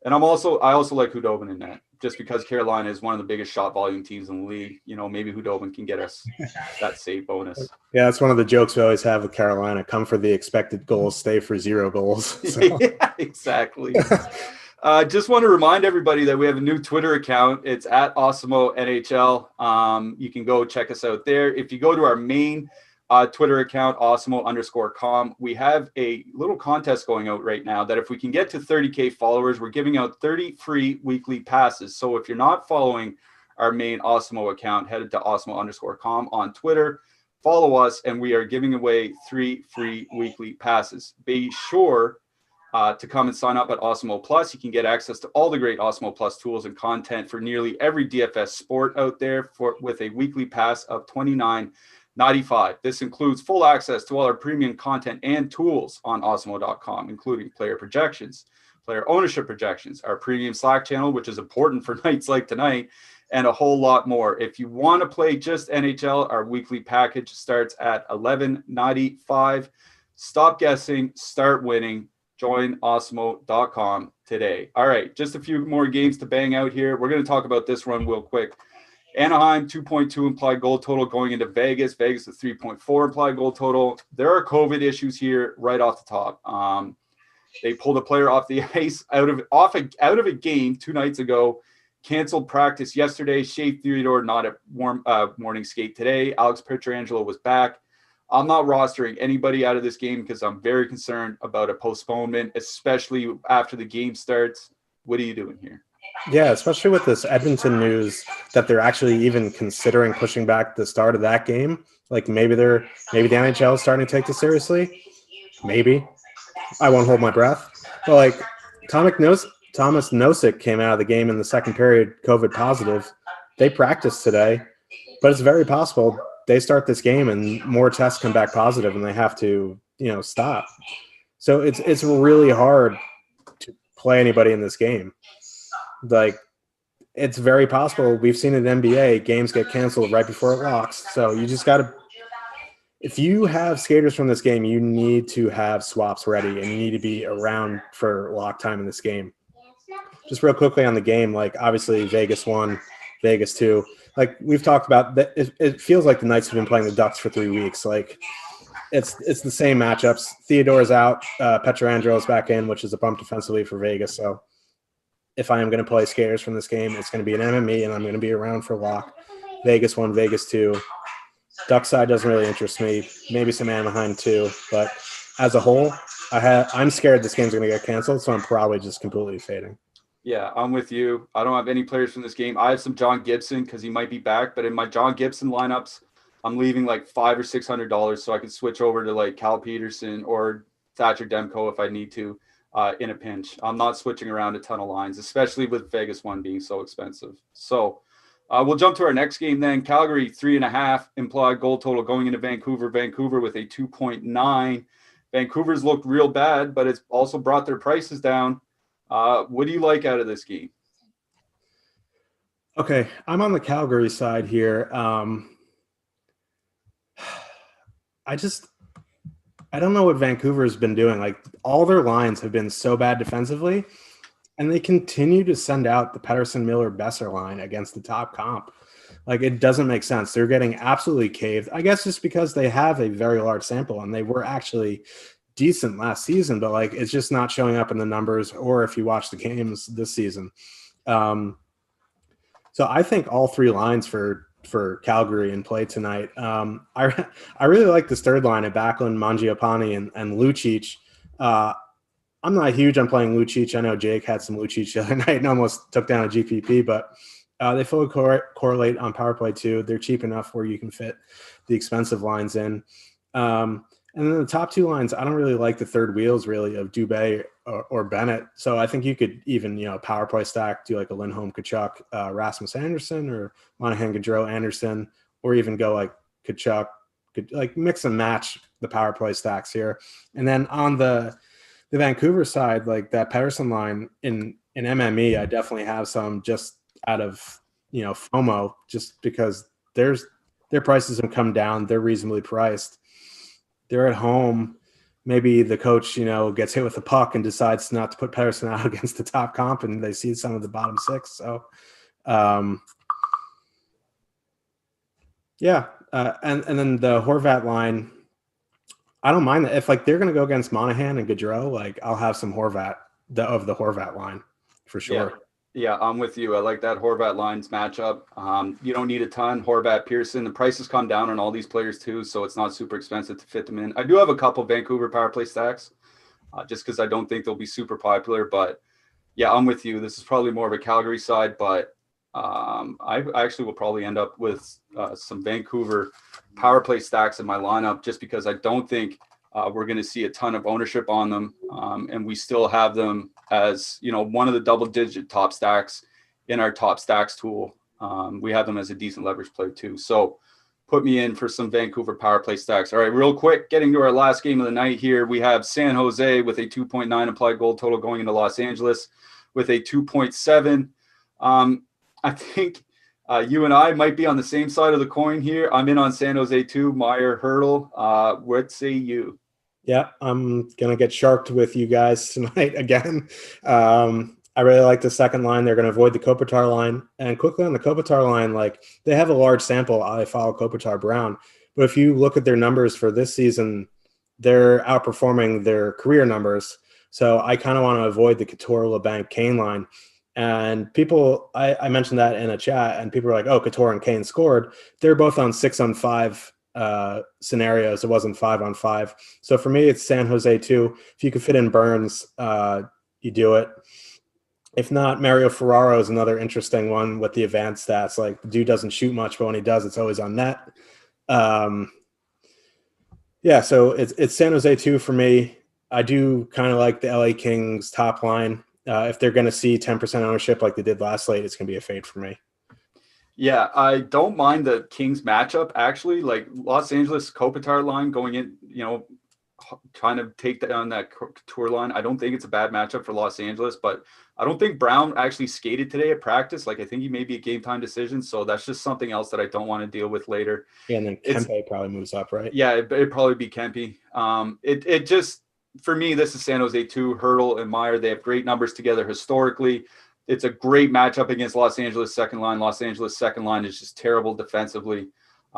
And I also like Hudobin in that, just because Carolina is one of the biggest shot volume teams in the league. Maybe Hudobin can get us that save bonus. Yeah, that's one of the jokes we always have with Carolina. Come for the expected goals, stay for 0 goals. So. Yeah, exactly. Just want to remind everybody that we have a new Twitter account. It's at Awesemo NHL. You can go check us out there. If you go to our main Twitter account, Awesemo_com, we have a little contest going out right now that if we can get to 30K followers, we're giving out 30 free weekly passes. So if you're not following our main Awesemo account, head to Awesemo_com on Twitter, follow us, and we are giving away 3 free weekly passes. Be sure to come and sign up at Awesemo Plus. You can get access to all the great Awesemo Plus tools and content for nearly every DFS sport out there with a weekly pass of $29.95. This includes full access to all our premium content and tools on Awesemo.com, including player projections, player ownership projections, our premium Slack channel, which is important for nights like tonight, and a whole lot more. If you want to play just NHL, our weekly package starts at $11.95. Stop guessing, start winning. Join Awesemo.com today. All right, just a few more games to bang out here. We're going to talk about this one real quick. Anaheim, 2.2 implied goal total going into Vegas. Vegas, a 3.4 implied goal total. There are COVID issues here right off the top. They pulled a player off the ice out of a game 2 nights ago. Canceled practice yesterday. Shea Theodore not at morning skate today. Alex Pietrangelo was back. I'm not rostering anybody out of this game because I'm very concerned about a postponement, especially after the game starts. What are you doing here? Yeah, especially with this Edmonton news that they're actually even considering pushing back the start of that game. Like maybe the NHL is starting to take this seriously. Maybe. I won't hold my breath. But like Thomas Nosek came out of the game in the second period, COVID positive. They practiced today, but it's very possible they start this game and more tests come back positive and they have to, stop. So it's really hard to play anybody in this game. Like, it's very possible. We've seen in the NBA, games get canceled right before it locks. So you just got to – if you have skaters from this game, you need to have swaps ready and you need to be around for lock time in this game. Just real quickly on the game, like, obviously Vegas 1, Vegas 2. Like we've talked about, that it feels like the Knights have been playing the Ducks for 3 weeks. Like it's the same matchups. Theodore's out, Pietrangelo's back in, which is a bump defensively for Vegas. So if I am going to play skaters from this game, it's going to be an MME, and I'm going to be around for lock. Vegas 1, Vegas 2. Duck side doesn't really interest me. Maybe some Anaheim too, but as a whole, I'm scared this game's going to get canceled, so I'm probably just completely fading. Yeah, I'm with you. I don't have any players from this game. I have some John Gibson because he might be back, but in my John Gibson lineups, I'm leaving like $500 or $600 so I can switch over to like Cal Peterson or Thatcher Demko if I need to in a pinch. I'm not switching around a ton of lines, especially with Vegas 1 being so expensive. So we'll jump to our next game then. Calgary, 3.5 implied goal total going into Vancouver. Vancouver with a 2.9. Vancouver's looked real bad, but it's also brought their prices down. What do you like out of this game? Okay, I'm on the Calgary side here. I don't know what Vancouver's been doing. Like, all their lines have been so bad defensively, and they continue to send out the Pettersson, Miller, Besser line against the top comp. Like, it doesn't make sense. They're getting absolutely caved. I guess just because they have a very large sample and they were actually decent last season, but like, it's just not showing up in the numbers or if you watch the games this season. So I think all three lines for Calgary in play tonight. I really like this third line of Backlund, Mangiapane, and Lucic. I'm not huge on playing Lucic. I know Jake had some Lucic the other night and almost took down a GPP, but they fully correlate on power play too. They're cheap enough where you can fit the expensive lines in. And then the top two lines, I don't really like the third wheels really of Dubé or Bennett. So I think you could even, power play stack, do like a Lindholm, Kachuk, Rasmus Anderson, or Monahan, Gaudreau, Anderson, or even go like Kachuk, like mix and match the power play stacks here. And then on the Vancouver side, like that Pettersson line in MME, I definitely have some just out of, FOMO, just because their prices have come down. They're reasonably priced. They're at home. Maybe the coach, gets hit with the puck and decides not to put Pettersson out against the top comp, and they see some of the bottom six. So, yeah. And then the Horvat line, I don't mind that. If like they're going to go against Monahan and Gaudreau, like I'll have some Horvat of the Horvat line for sure. Yeah, I'm with you. I like that Horvat lines matchup. You don't need a ton. Horvat, Pearson, the prices come down on all these players too, so it's not super expensive to fit them in. I do have a couple Vancouver power play stacks, just because I don't think they'll be super popular. But yeah, I'm with you. This is probably more of a Calgary side, but I actually will probably end up with some Vancouver power play stacks in my lineup, just because I don't think we're going to see a ton of ownership on them, and we still have them as one of the double-digit top stacks in our top stacks tool. We have them as a decent leverage play too. So put me in for some Vancouver power play stacks. All right, real quick, getting to our last game of the night here, we have San Jose with a 2.9 implied goal total going into Los Angeles with a 2.7. I think you and I might be on the same side of the coin here. I'm in on San Jose too. Meyer, Hurdle. What say you? Yeah, I'm going to get sharked with you guys tonight again. I really like the second line. They're going to avoid the Kopitar line. And quickly on the Kopitar line, like they have a large sample. I follow Kopitar Brown. But if you look at their numbers for this season, they're outperforming their career numbers. So I kind of want to avoid the Couture, LeBanc, Kane line. And people, I mentioned that in a chat, and people were like, oh, Couture and Kane scored. They're both on 6-on-5 scenarios. It wasn't 5-on-5. So for me, it's San Jose too. If you could fit in Burns, you do it. If not, Mario Ferraro is another interesting one with the advanced stats. Like the dude doesn't shoot much, but when he does, it's always on net. Yeah, so it's San Jose too for me. I do kind of like the LA Kings top line. If they're going to see 10% ownership like they did last slate, it's going to be a fade for me. Yeah, I don't mind the Kings matchup, actually. Like Los Angeles Kopitar line going in, trying to take down that Couture line. I don't think it's a bad matchup for Los Angeles, but I don't think Brown actually skated today at practice. Like I think he may be a game time decision. So that's just something else that I don't want to deal with later. Yeah, and then Kempe probably moves up, right? Yeah, it'd probably be Kempe. It just, for me, this is San Jose too. Hurdle and Meyer, they have great numbers together historically. It's a great matchup against Los Angeles second line. Los Angeles second line is just terrible defensively.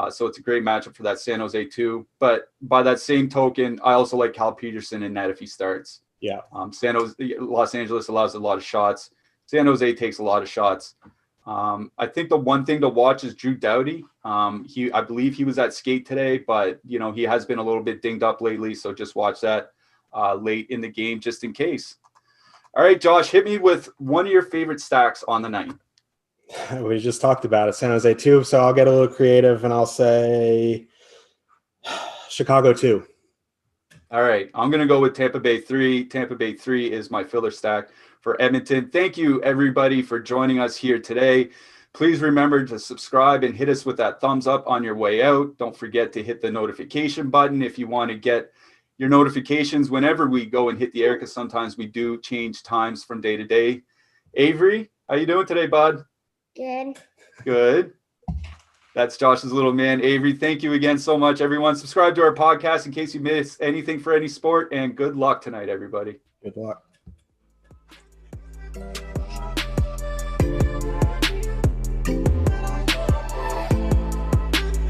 So it's a great matchup for that San Jose too. But by that same token, I also like Cal Peterson in net if he starts. Yeah. Los Angeles allows a lot of shots. San Jose takes a lot of shots. I think the one thing to watch is Drew Doughty. I believe he was at skate today, but he has been a little bit dinged up lately. So just watch that late in the game just in case. All right, Josh, hit me with one of your favorite stacks on the night. We just talked about it, San Jose 2, so I'll get a little creative and I'll say Chicago 2. All right, I'm going to go with Tampa Bay 3. Tampa Bay 3 is my filler stack for Edmonton. Thank you, everybody, for joining us here today. Please remember to subscribe and hit us with that thumbs up on your way out. Don't forget to hit the notification button if you want to get your notifications whenever we go and hit the air, because sometimes we do change times from day to day. Avery, how you doing today, bud? Good. That's Josh's little man, Avery. Thank you again so much, everyone. Subscribe to our podcast in case you missed anything for any sport, and good luck tonight, everybody. Good luck.